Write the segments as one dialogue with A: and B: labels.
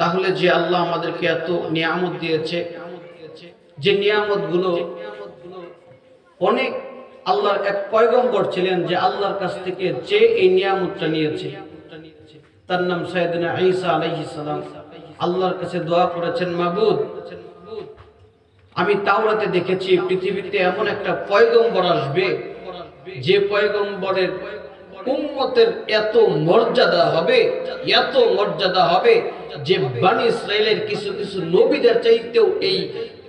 A: তাহলে যে আল্লাহ আমাদেরকে এত নিয়ামত দিয়েছে, যে নিয়ামতগুলো অনেক, আল্লাহর এক পয়গম্বর ছিলেন যে আল্লাহর কাছ থেকে যে এই নিয়ামতটা নিয়েছে, তার নাম সাইয়েদনা ঈসা আলাইহিস সালাম। আল্লাহর কাছে দোয়া করেছেন, মাবুদ, আমি তাওরাতে দেখেছি পৃথিবীতে এমন একটা পয়গম্বর আসবে যে পয়গম্বরের উম্মতের এত মর্যাদা হবে, এত মর্যাদা হবে যে বনি ইসরাইলের কিছু কিছু নবীদের চাইতেও এই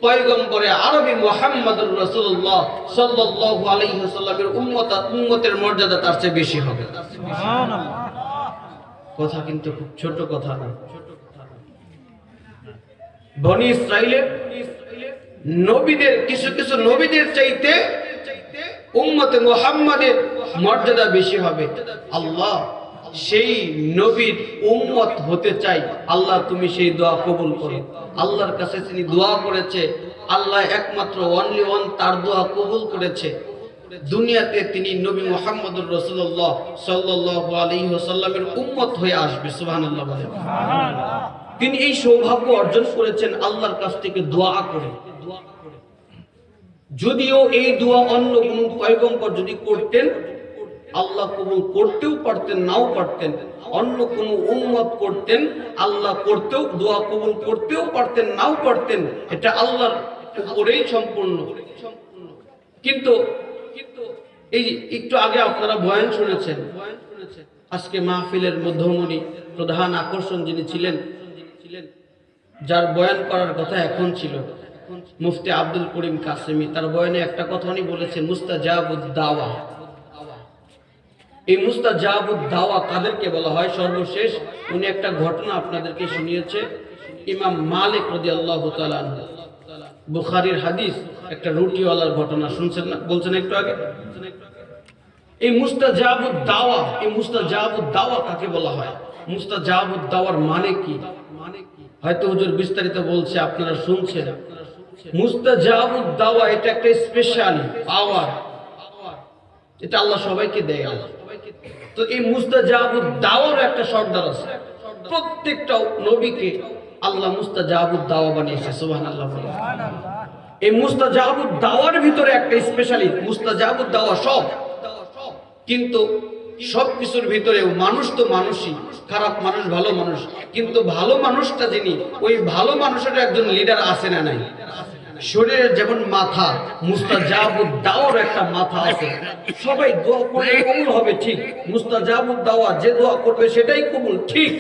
A: পয়গম্বরে আরবি মুহাম্মদুর রাসূলুল্লাহ সাল্লাল্লাহু আলাইহি ওয়াসাল্লামের উম্মতের মর্যাদা তার চেয়ে বেশি হবে। সুবহানাল্লাহ। কথা কিন্তু খুব ছোট কথা না। বনি ইসরাইলের নবীদের কিছু কিছু নবীদের চাইতে উম্মতে মুহাম্মাদের মর্যাদা বেশি হবে। আল্লাহ সেই নবীর উম্মত হতে চাই, আল্লাহ তুমি সেই দোয়া কবুল করো। আল্লাহর কাছে তিনি দোয়া করেছে, আল্লাহ একমাত্র অনলি ওয়ান তার দোয়া কবুল করেছে। দুনিয়াতে তিনি নবী মুহাম্মদুর রাসূলুল্লাহ সাল্লাল্লাহু আলাইহি ওয়াসাল্লামের উম্মত হয়ে আসবে। সুবহানাল্লাহ বলেন। তিনি এই সৌভাগ্য অর্জন করেছেন আল্লাহর কাছ থেকে দোয়া করে। যদিও এই দোয়া অন্য কোন পয়গম্বর যদি করতেন আল্লাহ কবুল করতেও পারতেন, নাও পারতেন। অন্য কোন উম্মত করতেন আল্লাহ করতেও, দোয়া কবুল করতেও পারতেন, নাও পারতেন। এটা আল্লাহর উপরেই সম্পূর্ণ। কিন্তু এই একটু আগে আপনারা বয়ান শুনেছেন, আজকে মাহফিলের মধ্যমণি প্রধান আকর্ষণ যিনি ছিলেন, যার বয়ান করার কথা এখন ছিল, মুফতি আব্দুল করিম কাসেমি, তার বয়ানে একটা কথা উনি বলেছেন, মুস্তাজাবুদ দাওয়া। এই মুস্তাজাবুদ দাওয়া কাদেরকে বলা হয়? সর্বশেষ উনি একটা ঘটনা আপনাদেরকে শুনিয়েছে। ইমাম মালিক রাদিয়াল্লাহু তাআলা আনহু, বুখারীর হাদিস, একটা রুটিওয়ালার ঘটনা শুনছেন না, বলছেন একটু আগে। এই মুস্তাজাবুদ দাওয়া, এই মুস্তাজাবুদ দাওয়া কাকে বলা হয়? মুস্তাজাবুদ দাওয়ার মানে কি? হয়তো হুজুর বিস্তারিত বলছে, আপনারা শুনছেন। মুস্তাজাবুদ দাওয়া এটা একটা স্পেশাল পাওয়ার, এটা আল্লাহ সবাইকে দেয়। তো এই মুস্তাজাবুদ দাওয়ার একটা সর্দার আছে। প্রত্যেকটা নবীকে আল্লাহ মুস্তাজাবুদ দাওয়া বানিয়েছে। সুবহানাল্লাহ। এই মুস্তাজাবুদ দাওয়ার ভিতরে একটা স্পেশালিস্ট মুস্তাজাবুদ দাওয়া সব, কিন্তু সবকিছুর ভিতরেও মানুষ তো মানুষই, খারাপ মানুষ, ভালো মানুষ, কিন্তু ভালো মানুষটা যিনি, ওই ভালো মানুষের একজন লিডার আছে না নাই? শরীরের যেমন মাথা, মুস্তাজাবুদ দাওয়ার একটা মাথা আছে। সবাই দোয়া করলে কবুল হবে, ঠিক। মুস্তাজাবুদ দাওয়া যে দোয়া করবে সেটাই কবুল, ঠিক।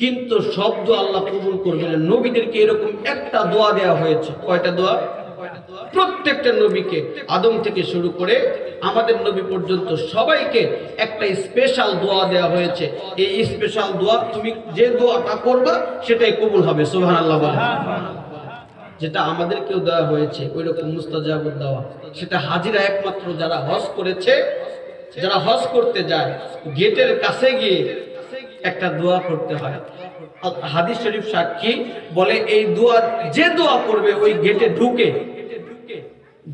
A: কিন্তু সব দোয়া আল্লাহ কবুল করবে না। নবীদেরকে এরকম একটা দোয়া দেওয়া হয়েছে। কয়টা দোয়া? প্রত্যেকটা নবীকে, আদম থেকে শুরু করে আমাদের নবী পর্যন্ত সবাইকে একটা স্পেশাল দোয়া দেওয়া হয়েছে। এই স্পেশাল দোয়া তুমি যে দোয়াটা করবা সেটাই কবুল হবে। সুবহানাল্লাহ বলেন। যেটা আমাদেরকেও দেওয়া হয়েছে ওই রকম মুস্তাজাবুদ দাওয়া, সেটা হাজিরা একমাত্র যারা হজ করেছে, যারা হজ করতে যায়, গেটের কাছে গিয়ে একটা দোয়া করতে হয়। হাদিস শরীফ সাক্ষী বলে, এই দোয়া যে দোয়া করবে ওই গেটে ঢুকে,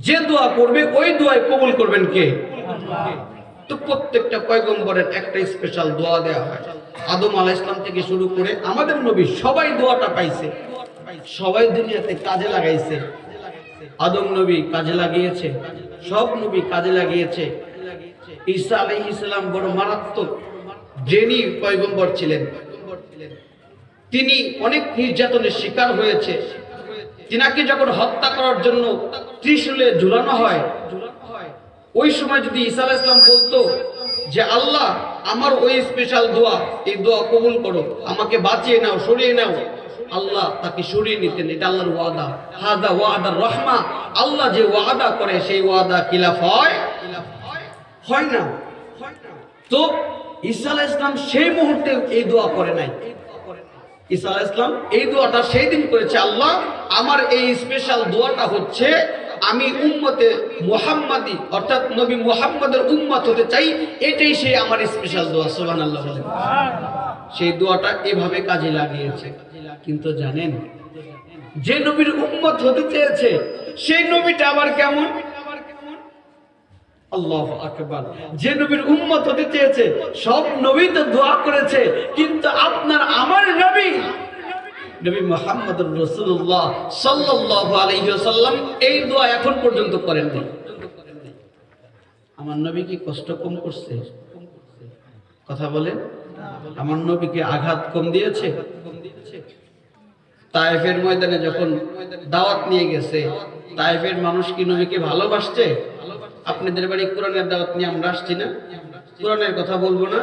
A: যে দোয়া করবে ওই দোয়াই কবুল করবেন কে? তো প্রত্যেকটা পয়গম্বরের একটা স্পেশাল দোয়া দেওয়া হয়। আদম আলাইহিস সালাম থেকে শুরু করে আমাদের নবী সবাই দোয়াটা পাইছে, সবাই দুনিয়াতে কাজে লাগাইছে। আদম নবী কাজে লাগিয়েছে, সব নবী কাজে লাগিয়েছে। ঈসা আলাইহিস সালাম বড় মারাত্মক জ্ঞানী পয়গম্বর ছিলেন। তিনি অনেক নির্যাতনের শিকার হয়েছে। তিনাকে যখন হত্যা করার জন্য ত্রিশূলে ঝুলানো হয়, ওই সময় যদি ঈসা আলাইহিস সালাম বলতো যে আল্লাহ আমার ওই স্পেশাল দোয়া, এই দোয়া কবুল করো, আমাকে বাঁচিয়ে নাও, সরিয়ে নাও, আল্লাহ তাকে সরিয়ে নিতেন। এটা আল্লাহর ওয়াদা, হাদা ওয়াদার রহমা। আল্লাহ যে ওয়াদা করে সেই ওয়াদা খিলাফ হয়? হয় না। তো ঈসা আলাইহিস সালাম সেই মুহূর্তে এই দোয়া করে নাই। ঈসা আলাইহিস সালাম এই দোয়াটা সেই দিন করেছে, আল্লাহ আমার এই স্পেশাল দোয়াটা হচ্ছে আমি উম্মতে মুহাম্মাদি অর্থাৎ নবী মুহাম্মদের উম্মত হতে চাই, এটাই সেই আমার স্পেশাল দোয়া। সুবহানাল্লাহ বলেন। সেই দোয়াটা এভাবে কাজে লাগিয়েছে। কিন্তু জানেন, যে নবীর উম্মত হতে চেয়েছে সেই নবীটা আবার কেমন? আল্লাহু আকবার। যে নবীর উম্মত হতে চেয়েছে সব নবী তো দোয়া করেছে, কিন্তু আপনার আমার নবী নবী মুহাম্মদুর রাসূলুল্লাহ সাল্লাল্লাহু আলাইহি ওয়াসাল্লাম এই দোয়া এখন পর্যন্ত করেননি। আমার নবী কি কষ্ট কম করছে? কথা বলেন। আমার নবীকে আঘাত কম দিয়েছে? তায়েফের ময়দানে যখন দাওয়াত নিয়ে গেছে, তায়েফের মানুষ কি নবীকে ভালোবাসছে? আপনাদের বাড়ি কোরআনের দাওয়াত নিয়ে আমরা আসছি না? কোরআনের কথা বলবো না?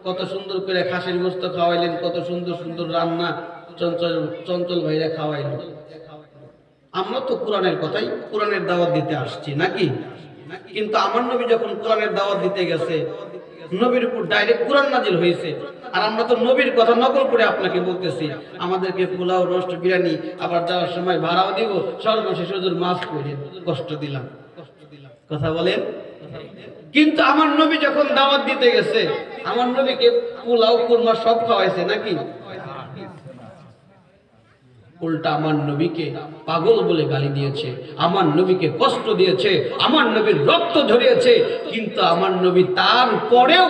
A: কত সুন্দর করে খাসির গোশত খাওয়াইলেন, কত সুন্দর সুন্দর রান্না চঞ্চল চঞ্চল ভাইরা খাওয়াইলেন। আমরা তো কোরআনের কথাই, কোরআনের দাওয়াত দিতে আসছি নাকি? কিন্তু আমার নবী যখন কোরআনের দাওয়াত দিতে গেছে, নবীর উপর ডাইরেক্ট কোরআন নাজিল হয়েছে, আর আমরা তো নবীর কথা নকল করে আপনাকে বলতেছি। আমাদেরকে পোলাও, রোস্ট, বিরিয়ানি, আবার যাওয়ার সময় ভাড়াও দিব, সর্বশেষ হুজুর মাফ করে কষ্ট দিলাম। কথা বলেন। কিন্তু আমার নবী যখন দাওয়াত দিতে গেছে, আমার নবীকে পোলাও, কুরমা সব খাওয়াইছে নাকি? উল্টা আমার নবীকে পাগল বলে গালি দিয়েছে, আমার নবীকে কষ্ট দিয়েছে, আমার নবীর রক্ত ঝরিয়েছে। কিন্তু আমার নবী তারপরেও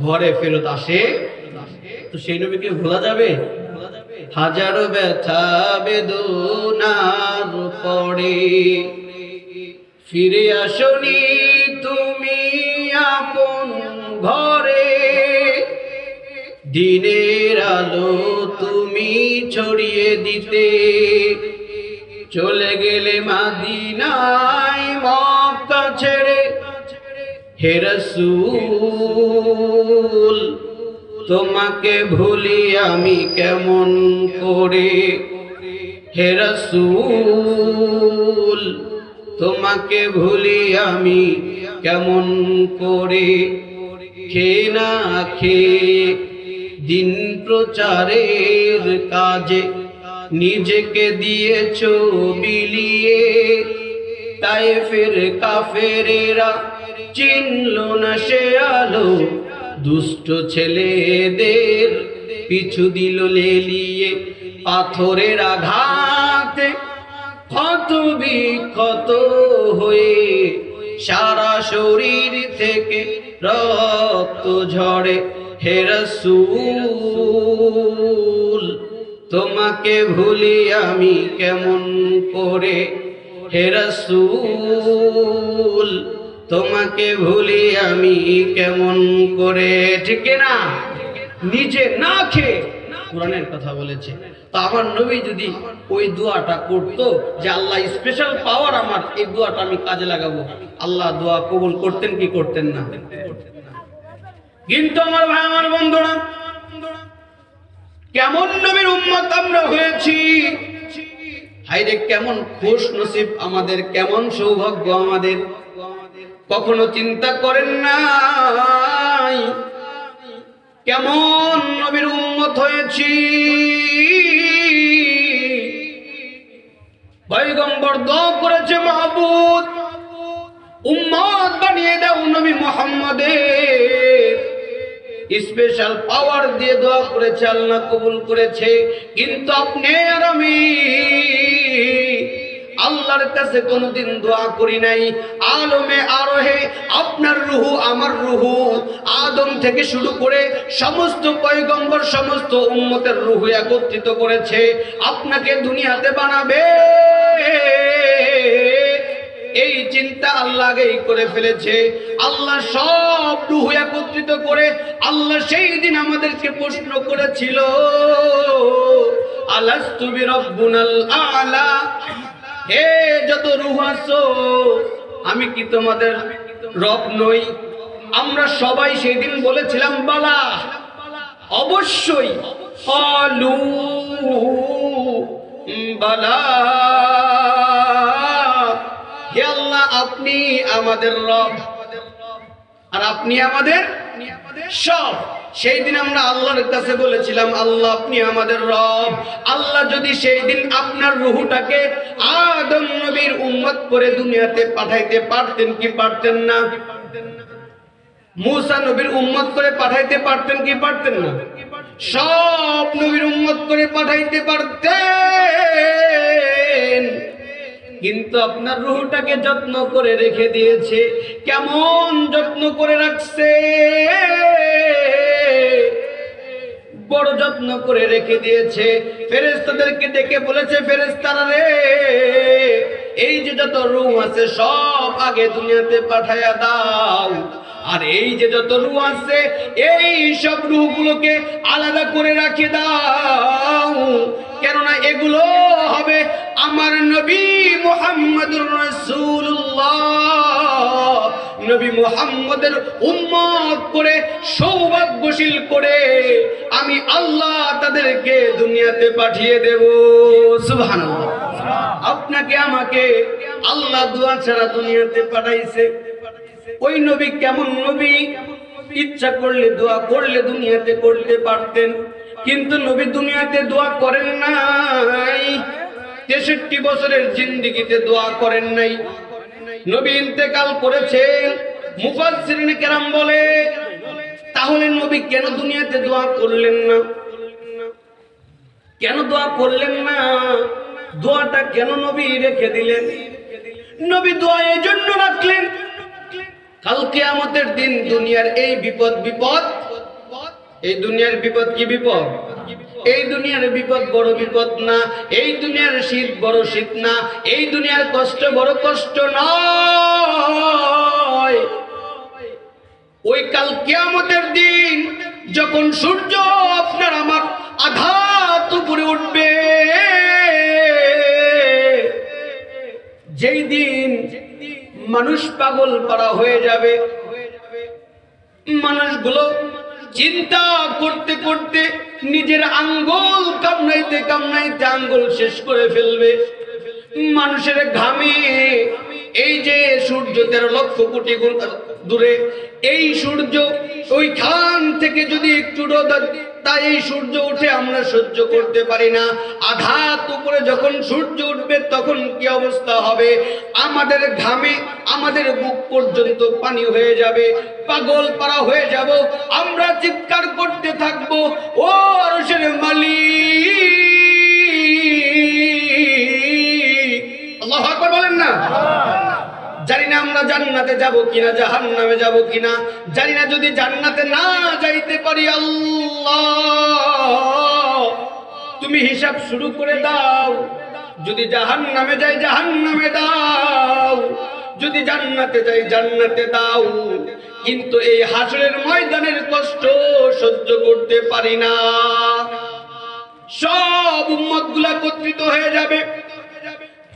A: ঘরে ফেরত আসে, তো সেই নবীকে ভোলা যাবে? হাজারো ব্যথা বেদনার পরে ফিরে আসনি তুমি আপন ঘরে, দিনের আলো তুমি ছড়িয়ে দিতে চলে গেলে মদিনায় মক্কা ছেড়ে। হে রাসূল তোমাকে ভুলি আমি কেমন করে, হে রাসূল তোমাকে ভুলি আমি কেমন করে। খেয়ে না খেয়ে দিন প্রচারের কাজে নিজেকে দিয়েছো বিলিয়ে, তায়েফের কাফেরেরা চিনলো না সে আলো, দুষ্ট ছেলেদের পিছু দিল লেলিয়ে। পাথরের আঘাতে ক্ষত বিক্ষত হয়ে সারা শরীর থেকে রক্ত ঝরে। হে রাসূল তোমাকে ভুলি আমি কেমন করে, হে রাসূল তোমাকে ভুলি আমি কেমন করে। ঠিক না? নিজে না খেয়ে কোরআনের কথা বলেছে। তো আমার নবী যদি ওই দোয়াটা করতো যে আল্লাহ স্পেশাল পাওয়ার আমার, এই দোয়াটা আমি কাজে লাগাবো, আল্লাহ দোয়া কবুল করতেন কি করতেন না? কিন্তু আমার ভাই, আমার বন্ধুরা, কেমন নবীর উম্মত আমরা হয়েছি! হায়রে কেমন খুশ নসিব আমাদের, কেমন সৌভাগ্য আমাদের! কখনো চিন্তা করেন নাই কেমন নবীর উম্মত হয়েছি। পয়গম্বর দোয়া করেছে, মাহবুব উম্মত বানিয়ে দাও নবী মুহাম্মদের। স্পেশাল পাওয়ার দিয়ে দোয়া করেছে, আল্লাহ কবুল করেছে। কিন্তু আপনি আর আমি আল্লাহর কাছে কোনদিন দোয়া করি নাই। আলমে আরোহে আপনার রূহ আমার রূহ, আদম থেকে শুরু করে সমস্ত পয়গম্বর সমস্ত উম্মতের রূহ একত্রিত করেছে আপনাকে দুনিয়াতে বানাবে। এই চিন্তা আল্লাহ আগেই করে ফেলেছে। আল্লাহ সব রূহ একত্রিত করে আল্লাহ সেই দিন আমাদেরকে প্রশ্ন করেছিল, আলাস্তু বিরাব্বুনাল আ'লা, হে যত রূহ আছো আমি কি তোমাদের রব নই? আমরা সবাই সেই দিন বলেছিলাম বালা, অবশ্যই। ক্বালু বালা, হে আল্লাহ আপনি আমাদের রব আর আপনি আমাদের সব। সেই দিন আমরা আল্লাহর কাছে বলেছিলাম, আল্লাহ আপনি আমাদের রব। আল্লাহ যদি সেই দিন আপনার রূহটাকে আদম নবীর উম্মত করে দুনিয়াতে পাঠাইতে পারতেন কি পারতেন না? মুসা নবীর উম্মত করে পাঠাইতে পারতেন কি পারতেন না? সব নবীর উম্মত করে পাঠাইতে পারতেন। কিন্তু আপনার রূহটাকে যত্ন করে রেখে দিয়েছে। কেমন যত্ন করে রাখছে, বড় যত্ন করে রেখে দিয়েছে। ফেরেশতাদেরকে ডেকে বলেছে, ফেরেশতারা রে, এই যে যত রূহ আছে সব আগে দুনিয়াতে পাঠায়া দাও, আর এই যে যত রূহ আছে এই সব রূহগুলোকে আলাদা করে রাখে দাও, কেননা এগুলো হবে আমার নবী মুহাম্মদুর রাসূলুল্লাহ, নবী মুহাম্মদের উম্মত করে সৌভাগ্যশীল করে আমি আল্লাহ তাদেরকে দুনিয়াতে পাঠিয়ে দেব। সুবহানাল্লাহ। আপনাকে আমাকে আল্লাহ দোয়া ছাড়া দুনিয়াতে পাঠাইছে। ওই নবী কেমন নবী, ইচ্ছা করলে দোয়া করলে দুনিয়াতে করতে পারতেন, কিন্তু নবী দুনিয়াতে দোয়া করেন নাই। 63 বছরের জিন্দেগিতে দোয়া করেন নাই। নবী ইন্তেকাল করেছেন। মুফাসসিরিনে কেরাম বলে, তাহলে নবী কেন দুনিয়াতে দোয়া করলেন না? কেন দোয়া করলেন না? দোয়াটা কেন নবী রেখে দিলেন? নবী দোয়া এই জন্য রাখলেন, কাল কিয়ামতের দিন দুনিয়ার এই বিপদ, এই দুনিয়ার বিপদ কি বিপদ? এই দুনিয়ার বিপদ বড় বিপদ না, এই দুনিয়ার শীত বড় শীত না, এই দুনিয়ার কষ্ট বড় কষ্ট নয়। ওই কাল কিয়ামতের দিন যখন সূর্য আপনার আমার আঘাত উপরে উঠবে, যেই দিন মানুষ পাগল পারা হয়ে যাবে, মানুষগুলো চিন্তা করতে করতে নিজের আঙ্গুল কামড়াইতে কামড়াইতে আঙ্গুল শেষ করে ফেলবে। মানুষের ঘামে, এই যে সূর্য 13 লক্ষ কোটি গুণ দূরে, এই সূর্য ওইখান থেকে যদি একটু রোদ, তাই এই সূর্য উঠে আমরা সহ্য করতে পারি না। আঘাত উপরে যখন সূর্য উঠবে তখন কি অবস্থা হবে? আমাদের ঘামে আমাদের বুক পর্যন্ত পানি হয়ে যাবে, পাগল পারা হয়ে যাব। আমরা চিৎকার করতে থাকবো, ও আরশের মালিক, আল্লাহু আকবার বলেন না? জানি না আমরা জান্নাতে যাব কিনা, জাহান্নামে যাব কিনা, জানি না। যদি জান্নাতে না যাইতে পারি, আল্লাহ তুমি হিসাব শুরু করে দাও। যদি জাহান্নামে যাই, জাহান্নামে দাও। যদি জান্নাতে যাই, জান্নাতে দাও। কিন্তু এই হাসরের ময়দানের কষ্ট সহ্য করতে পারি না। সব উম্মতগুলো একত্রিত হয়ে যাবে,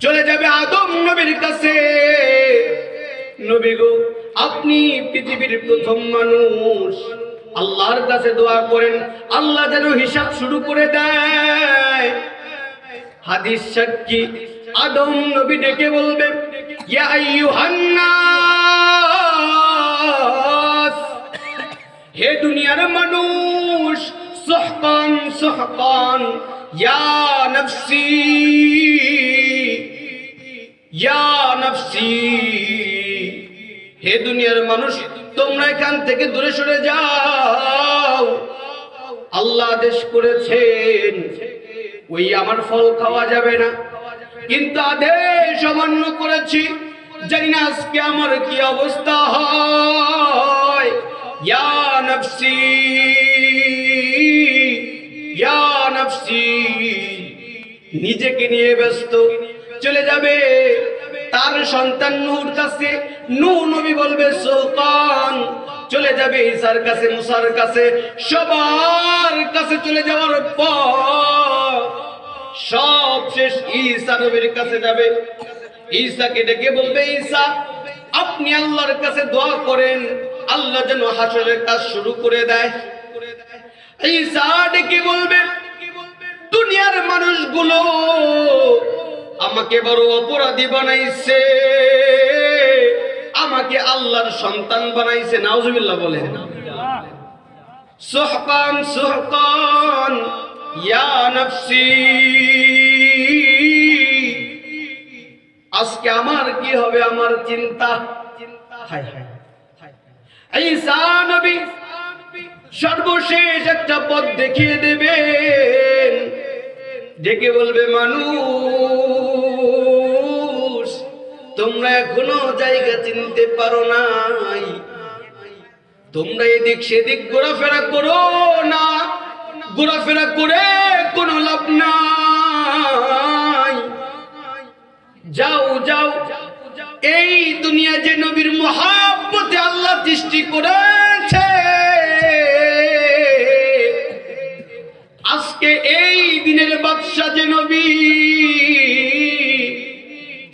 A: চলে যাবে আদম নবীর কাছে। নবী গো, আপনি পৃথিবীর প্রথম মানুষ, আল্লাহর কাছে দোয়া করেন আল্লাহ যেন হিসাব শুরু করে দেয়। হাদিস সাক্ষী, আদম নবী ডেকে বলবে, ইয়া আইয়ুহান নাস, হে দুনিয়ার মানুষ, সুহকান সুহকান, ইয়া নফসি ইয়া নফসি, হে দুনিয়ার মানুষ তোমরা এখান থেকে দূরে সরে যাও। আল্লাহ আদেশ করেছেন ওই আমার ফল খাওয়া যাবে না, কিন্তু আদেশ অমান্য করেছি। জানি না আজকে আমার কি অবস্থা হয়। ইয়া নফসি ইয়া নফসি, নিজেকে নিয়ে ব্যস্ত চলে যাবে তার সন্তান নূহর কাছে। নূহ নবী বলবে সুলতান, চলে যাবে ঈসার কাছে, মুসার কাছে, সবার কাছে চলে যাওয়ার পর সব শেষ ঈসা নবীর কাছে যাবে। ঈসাকে ডেকে বলবে, ঈসা আপনি আল্লাহর কাছে দোয়া করেন আল্লাহ যেন হাসরের কাজ শুরু করে দেয়। ঈসা ডেকে বলবে, দুনিয়ার মানুষগুলো আমাকে বড় অপরাধী বানাইছে, আমাকে আল্লাহর সন্তান বানাইছে। নাউজুবিল্লাহ বলেন। সুহকান সুহকান ইয়া নফসি, আজকে আমার কি হবে, আমার চিন্তা। হায় হায়, ঈসা নবী সর্বশেষ একটা পথ দেখিয়ে দেবেন, ডেকে বলবে, মানুষ তোমরা এখনো জায়গা চিনতে পারো নাই, তোমরা এদিক সেদিক ঘোরাফেরা করো না, ঘোরাফেরা করে কোনো লাভ নাই। যাও যাও, এই দুনিয়া যে নবীর মহব্বতে আল্লাহ সৃষ্টি করেছে, আজকে এই দিনের বাদশা যে নবী,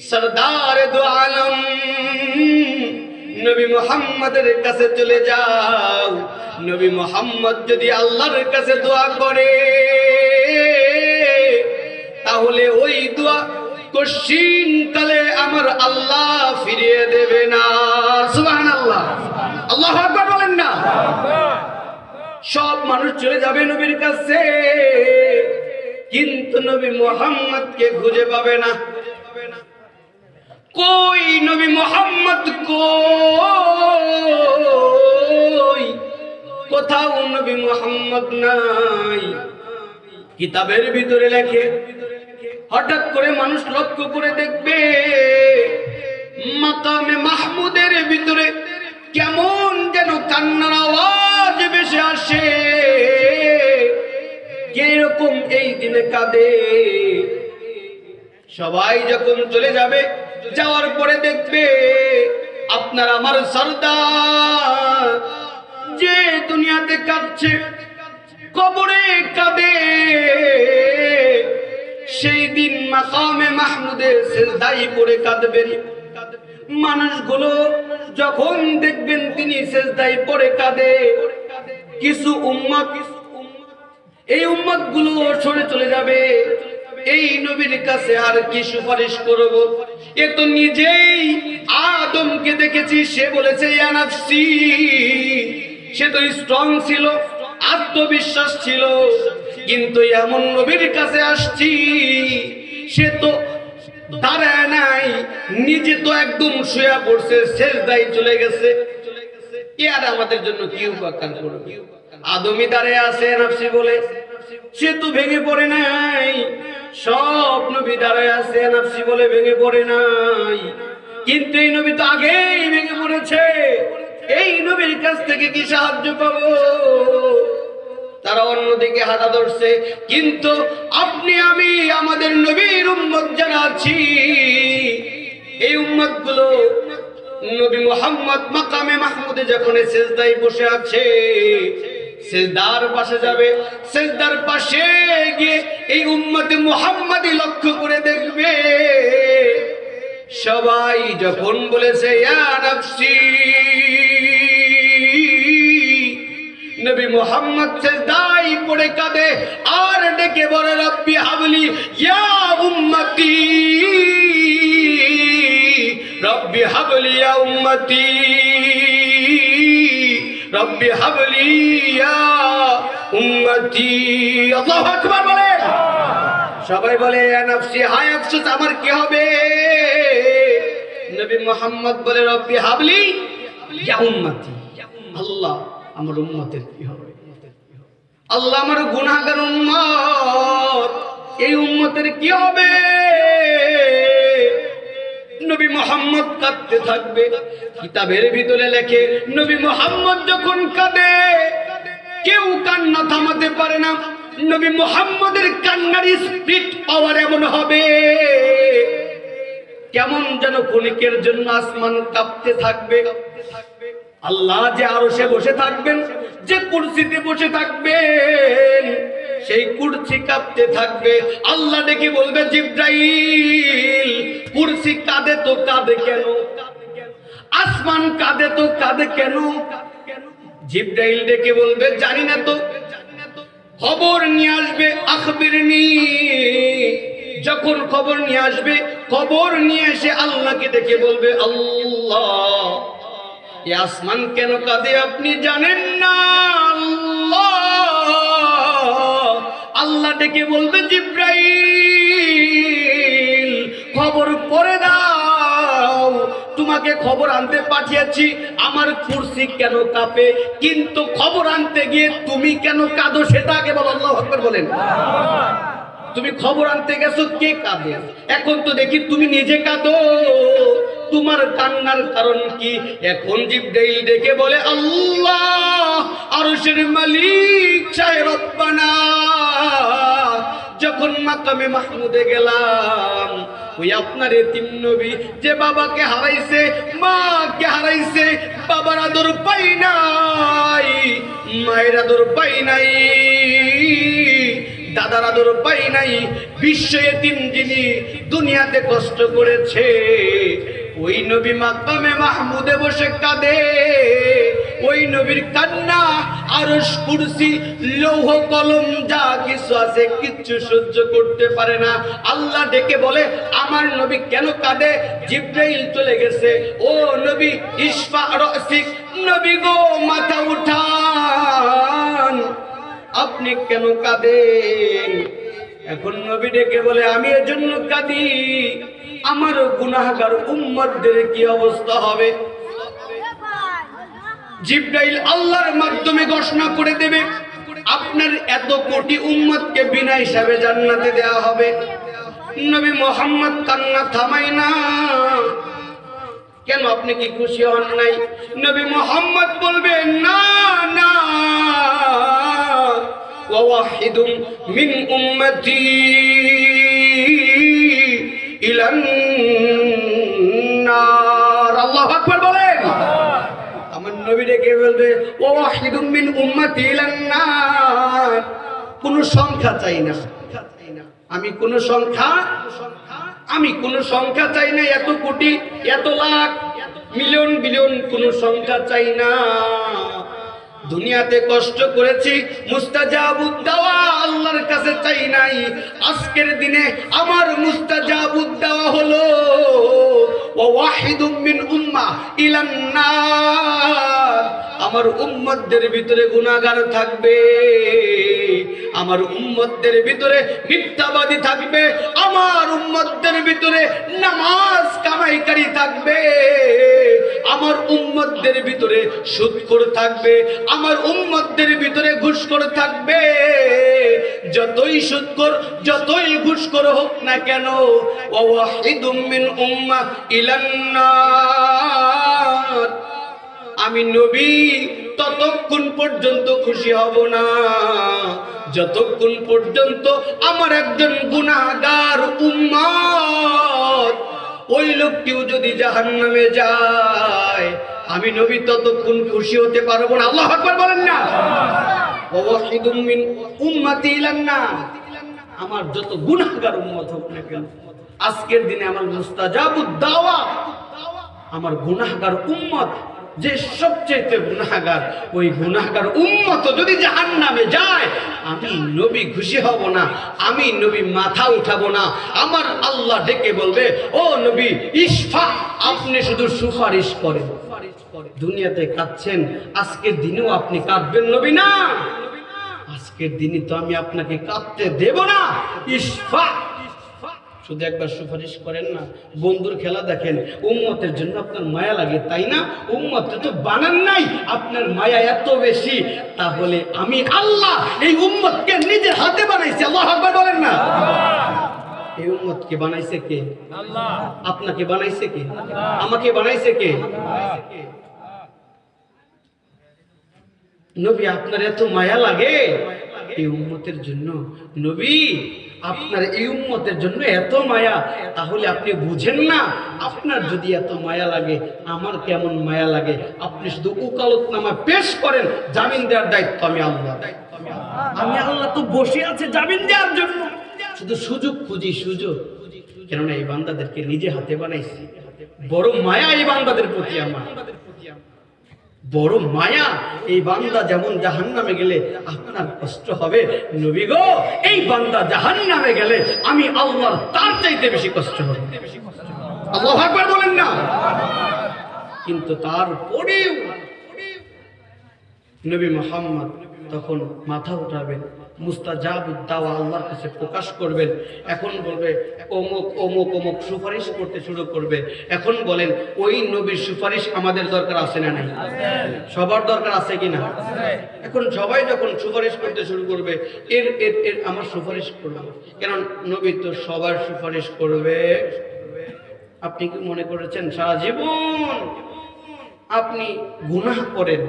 A: সরদার দু আলম নবী মুহাম্মদের কাছে চলে যাও। নবী মুহাম্মদ যদি আল্লাহর কাছে দোয়া করে, তাহলে ওই দোয়া কঠিন কালে আমার আল্লাহ ফিরিয়ে দেবে না। সুবহানাল্লাহ, আল্লাহু আকবার বলেন না। সব মানুষ চলে যাবে নবীর কাছে, কিন্তু নবী মুহাম্মদকে খুঁজে পাবে না। কই নবী মুহাম্মদ কই? কোথাও নবী মুহাম্মদ নাই। কিতাবের ভিতরে লেখে, হঠাৎ করে মানুষ লক্ষ্য করে দেখবে মাকামে মাহমুদের ভিতরে কেমন যেন কান্নার আওয়াজ ভেসে আসে। কিরকম এই দিনে কাঁদে। সবাই যখন চলে যাবে, যাওয়ার পরে দেখবে আপনার আমার সরদার যে দুনিয়াতে কাঁদছে, কবরে কাঁদে। সেই দিন মাকামে মাহমুদে সিজদায় পড়ে কাঁদবেন। মানুষগুলো যখন দেখবেন তিনি সিজদায় পড়ে কাঁদে, কিছু উম্মত, এই উম্মত গুলো সরে চলে যাবে। এই নবীর কাছে আর কি সুপারিশ করব? এ তো নিজেই আদমকে দেখেছি, সে বলেছে ইয়া নাফসি। সে তো স্ট্রং ছিল, আত্মবিশ্বাস ছিল, কিন্তু এমন নবীর কাছে আসছি, সে তো দাঁড়ায় নাই, নিজে তো একদম শুয়ে পড়ছে, সিজদায় চলে গেছে। এ আর আমাদের জন্য কি উপকার করবে? আদমি দাঁড়ায় আছে নাফসি বলে, সে তো ভেঙে পড়ে নাই। সব নবী দাঁড়ায় আছে নাফসি বলে, ভেঙে পড়ে নাই। কিন্তু এই নবী তো আগেই ভেঙে পড়েছে। এই নবীর কাছ থেকে কি সাহায্য পাবো? তারা অন্যদিকে হাঁটা ধরছে। কিন্তু আপনি আমি আমাদের নবীর উম্মত যারা আছি, এই উম্মত গুলো নবী মুহাম্মদ মাকামে মাহমুদে যখন সিজদায় বসে আছে, সিজদার পাশে যাবে, সিজদার পাশে গিয়ে এই উম্মতে মুহাম্মাদি লক্ষ্য করে দেখবে সবাই যখন বলেছে ইয়া নাফসি, নবী মুহাম্মদ সিজদায় পড়ে কাঁদে আর ডেকে বলে রব্বি হাবলি ইয়া উম্মতি, রব্বি হাবলি ইয়া উম্মতি, রব্বি হাবলি ইয়া উম্মতি। আল্লাহু আকবার বলে। সবাই বলে ইয়া নাফসি, হায় আফসোস আমার কি হবে? নবী মুহাম্মদ বলে রব্বি হাবলি ইয়া উম্মতি, আল্লাহ আমার উম্মতের কি হবে? আল্লাহ আমার গুনাহগার উম্মত, এই উম্মতের কি হবে? নবী মুহাম্মদ কাঁদতে থাকবে। কিতাবের ভিতরে লেখে নবী মুহাম্মদ যখন কাঁদে কেউ কান্না থামাতে পারে না। নবী মুহাম্মদের কান্নার স্পিড পাওয়ার এমন হবে, কেমন যেন ক্ষণিকের জন্য আসমান কাঁপতে থাকবে। আল্লাহ যে আরশে বসে থাকবেন, যে কুরসিতে বসে থাকবেন, সেই কুরসি কাঁপতে থাকবে। আল্লাহ ডেকে বলবে জিবরাইল, কুরসি কাঁদে তো কাঁদে কেন? আসমান কাঁদে তো কাঁদে কেন? জিবরাইল ডেকে বলবে জানি না তো, খবর নিয়ে আসবে। আখবিরনি, যখন খবর নিয়ে আসবে, খবর নিয়ে এসে আল্লাহকে ডেকে বলবে আল্লাহ এই আসমান কেন কাঁদে আপনি জানেন না? আল্লাহ ডেকে বলবে জিবরাইল খবর পড়ে দাও, তোমাকে খবর আনতে পাঠিয়েছি আমার কুরসি কেন কাঁপে, কিন্তু খবর আনতে গিয়ে তুমি কেন কাঁদো সেটা আগে বলো। আল্লাহু আকবার বলেন। তুমি খবর আনতে গেছো কে কাঁদে, এখন তো দেখি তুমি নিজে কাঁদো, তোমার কান্নার কারণ কি? এখন জিবরাইল ডেকে বলে, আল্লাহ আরশের মালিক চায় রব্বানা, যখন মাকামে মাহমুদে গেলাম, ওই আপনার এতিম নবী যে বাবাকে হারাইছে, মাকে হারাইছে, বাবার আদর পাই নাই, মায়ের আদর পাই নাই, দাদার আদর পাই নাই, বিশ্ব এতিম যিনি দুনিয়াতে কষ্ট করেছে, ওই নবী মাকামে মাহমুদে বসে কাঁদে। ওই নবীর কান্না আরশ কুরসি লৌহ কলম যা কিছু আছে কিচ্ছু সহ্য করতে পারে না। আল্লাহ ডেকে বলে, আমার নবী কেন কাঁদে? জিবরাইল চলে গেছে, ও নবী ইশফা রাসিক, নবী গো মাথা উঠান, আপনি কেন কাঁদেন? এখন নবী ডেকে বলে, আমি এজন্য কাঁদি, আমার গুনাহগার উম্মতদের কি অবস্থা হবে? জিবরাইল আল্লাহর মাধ্যমে ঘোষণা করে দেবে, আপনার এত কোটি উম্মতকে বিনা হিসাবে জান্নাতে দেওয়া হবে। নবী মুহাম্মদ কান্না থামাই না। কেন, আপনি কি খুশি হন নাই? নবী মুহাম্মদ বলবে, না না, ওয়াহিদুম মিন উম্মতি ইলান নার। আল্লাহু আকবার বলেন। আমার নবী ডেকে বলবে, ওয়াহিদুম মিন উম্মতি ইলান নার। কোন সংখ্যা চাই না, আমি কোন সংখ্যা চাই না, এত কোটি, এত লাখ, মিলিয়ন বিলিয়ন কোন সংখ্যা চাই না। দুনিয়াতে কষ্ট করেছি, মুস্তাজাবুদ দাওয়া আল্লাহর কাছে চাই নাই। আজকের দিনে আমার মুস্তাজাবুদ দাওয়া হলো, ওয়াহিদুম মিন উম্মাহ ইলান নার। আমার উম্মতদের ভিতরে গুনাহগার থাকবে, আমার উম্মতদের ভিতরে মিথ্যাবাদী থাকবে, আমার উম্মতদের ভিতরে নামাজ কামাইকারী থাকবে, আমার উম্মতদের ভিতরে সুদখোর থাকবে, আমার উম্মতদের ভিতরে ঘুষখোর থাকবে। যতই সুদখোর, যতই ঘুষখোর হোক না কেন, ওয়াহিদুম মিন উম্মাহ ইলান নার। আমি নবী ততক্ষণ পর্যন্ত খুশি হব না যতক্ষণ পর্যন্ত আমার একজন গুনাহগার উম্মত, ওই লোকটিও যদি জাহান্নামে যায়, আমি নবী ততক্ষণ খুশি হতে পারবো না। আল্লাহু আকবার বলেন না। ওয়াহিদুম মিন উম্মতি ইলান নার। আমার যত গুনাহগার উম্মত হোক না কেন, আজকের দিনে আমার মুস্তাজাবুদ দাওয়া, আমার গুনাহগার উম্মত যে সবচেয়ে গুনাহগার, ওই গুনাহগার উম্মত যদি জাহান্নামে যায়, আমি নবী খুশি হব না, আমি নবী মাথা উঠাবো না। আমার আল্লাহ ডেকে বলবে, ও নবী ইশফা, আপনি শুধু সুপারিশ করেন। দুনিয়াতে কাঁদছেন, আজকের দিনেও আপনি কাঁদবেন নবী না, আজকের দিনে তো আমি আপনাকে কাঁদতে দেব না। ইশফা, শুধু একবার সুপারিশ করেন না। বন্ধুর খেলা দেখেন, উম্মতের জন্য আপনার মায়া লাগে, তাই না? উম্মতকে তো বানান নাই, আপনার মায়া এত বেশি, তাহলে আমি আল্লাহ এই উম্মতকে নিজের হাতে বানাইছি। আল্লাহু আকবার বলেন না। এই উম্মতকে বানাইছে কে? আল্লাহ। আপনাকে বানাইছে কে? আমাকে বানাইছে কে? নবী আপনার এত মায়া লাগে এই উম্মতের জন্য, নবী আপনার এই উম্মতের জন্য এত মায়া, তাহলে আপনি বুঝেন না, আপনার যদি এত মায়া লাগে আমার কেমন মায়া লাগে। আপনি শুধু ওকালতনামা পেশ করেন, জামিন দেওয়ার দায়িত্ব আমি আল্লাহ। আমি আল্লাহ তো বসে আছে জামিন দেওয়ার জন্য, শুধু সুযোগ খুঁজি, সুযোগ। কেননা এই বান্দাদেরকে নিজে হাতে বানাইছি, বড় মায়া এই বান্দাদের প্রতি আমার, বড় মায়া। এই বান্দা যেমন জাহান্নামে গেলে আপনার কষ্ট হবে, নবী গো এই বান্দা জাহান্নামে গেলে আমি আল্লাহর তার চাইতে বেশি কষ্ট হবে। আল্লাহু আকবার বলেন না। কিন্তু তারপরেও নবী মুহাম্মদ তখন মাথা উঠাবেন, মুস্তাজাবুদ দাওয়া আল্লাহর কাছে প্রকাশ করবেন। এখন বলবে অমুক অমুক অমুক সুপারিশ করতে শুরু করবে। এখন বলেন ওই নবীর সুপারিশ আমাদের দরকার আছে না নাই? সবার দরকার আছে কিনা? এখন সবাই যখন সুপারিশ করতে শুরু করবে, এর এর এর আমার সুপারিশ করবে, কারণ নবী তো সবার সুপারিশ করবে। আপনি কি মনে করেছেন সারা জীবন আপনি গুনাহ করেন?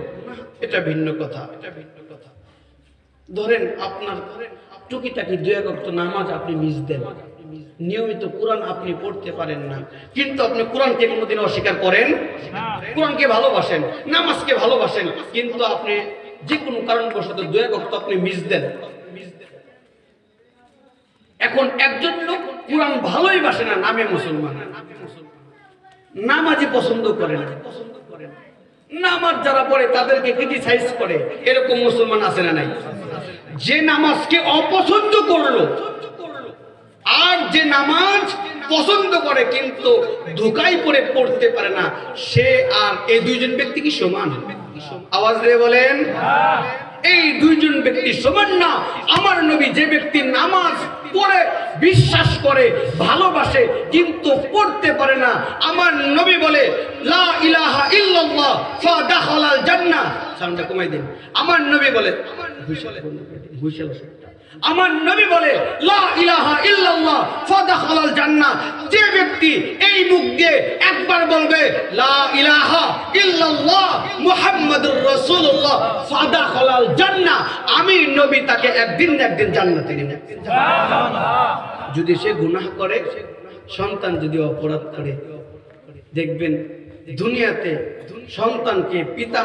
A: এটা ভিন্ন কথা। ধরেন আপনার টুকিটাকি 2 ওয়াক্ত নামাজ আপনি মিস দেন, নিয়মিত কোরআন আপনি পড়তে পারেন না, কিন্তু আপনি কোরআনকে কোনোদিন অস্বীকার করেন? কোরআনকে ভালোবাসেন, নামাজকে ভালোবাসেন, কিন্তু আপনি যে কোনো কারণবশত 2 ওয়াক্ত আপনি মিস দেন। এখন একজন লোক কোরআন ভালোই বাসে না, নামে মুসলমান, নামাজই পছন্দ করে না, নামাজ যারা পড়ে তাদেরকে ক্রিটিসাইজ করে, এরকম মুসলমান আছে না নাই? যে নামাজকে অপছন্দ করলো আর যে নামাজ পছন্দ করে কিন্তু ধোঁকায় পড়ে পড়তে পারে না, সে আর এই দুইজন ব্যক্তি কি সমান? আওয়াজ দিয়ে বলেন, এই দুইজন ব্যক্তি সমান না। আমার নবী যে ব্যক্তি নামাজ পড়ে বিশ্বাস করে ভালোবাসে কিন্তু পড়তে পারে না, আমার নবী বলে লা ইলাহা ইল্লাল্লাহ ফাদাখালাল জান্নাহ। সাউন্ডটা কমাই দিন। আমার নবী বলে, আমার নবী বলে লা ইলাহা ইল্লাল্লাহ ফাদাখালাল জান্নাহ। যে ব্যক্তি এই মুখ দিয়ে একবার বলবে লা ইলাহা ইল্লাল্লাহ মুহাম্মাদুর রাসূলুল্লাহ ফাদাখালাল জান্নাহ, আমি নবী তাকে একদিন না একদিন জান্নাতে নিয়ে যাব। সুবহানাল্লাহ। যদি সে গুনাহ করে, সন্তান যদি অপরাধ করে, দেখবেন দুনিয়াতে সন্তানকে পিতা